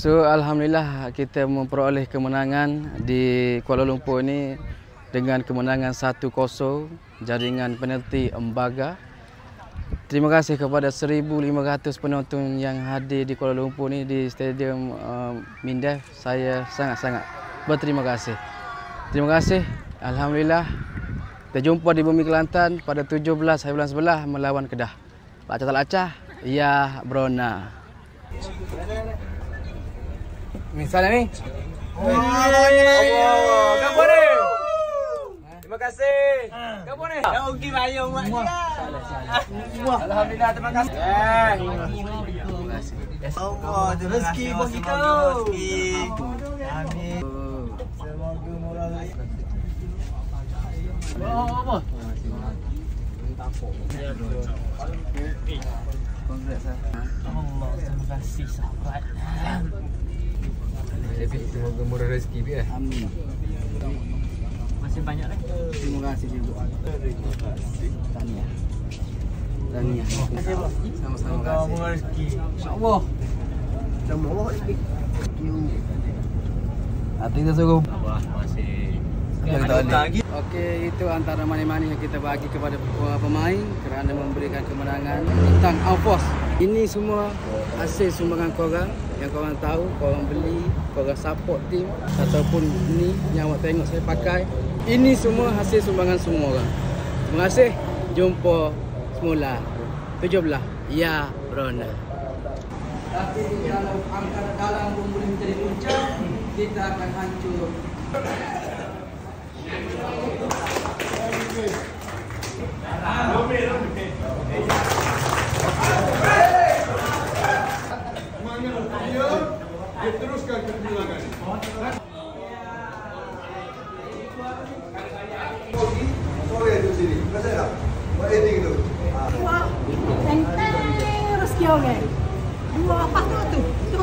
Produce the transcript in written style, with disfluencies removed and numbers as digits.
So alhamdulillah kita memperoleh kemenangan di Kuala Lumpur ni dengan kemenangan 1-0 jaringan penalti Embaga. Terima kasih kepada 1,500 penonton yang hadir di Kuala Lumpur ni di Stadium Mindef. Saya sangat-sangat berterima kasih. Terima kasih. Alhamdulillah. Kita jumpa di Bumi Kelantan pada 17 hari bulan 11 melawan Kedah. Acah tak acah, ya Brona. Misalnya ni. Kamu ni. Terima kasih. Kamu ni. Yang ugi bayar mak dia. Alhamdulillah, terima kasih. Allah, rezeki bagi kita. Amin. Semoga moral. Apa? Allah, terima kasih sahabat. Semoga murah rezeki dia. Amin. Masih banyak lagi. Terima kasih juga. Terima kasih. Tahniah. Sama-sama kasih. Murah rezeki. InsyaAllah. Sama rezeki. Hati kita suruh. Masih. Okey, itu antara money-money yang kita bagi kepada pemain kerana memberikan kemenangan tentang Aufos. Ini semua hasil sumbangan korang yang korang tahu, korang beli, korang support tim ataupun ni yang awak tengok saya pakai. Ini semua hasil sumbangan semua orang. Terima kasih. Jumpa semula 17 ya Brona. Tapi kalau angkat dalam boleh menjadi punca, kita akan hancur. Dia teruskan kebilangan. Sore itu sini. Masih tak? Buat editing tu. Tentang rezeki orang. Dua apa tu? Tu.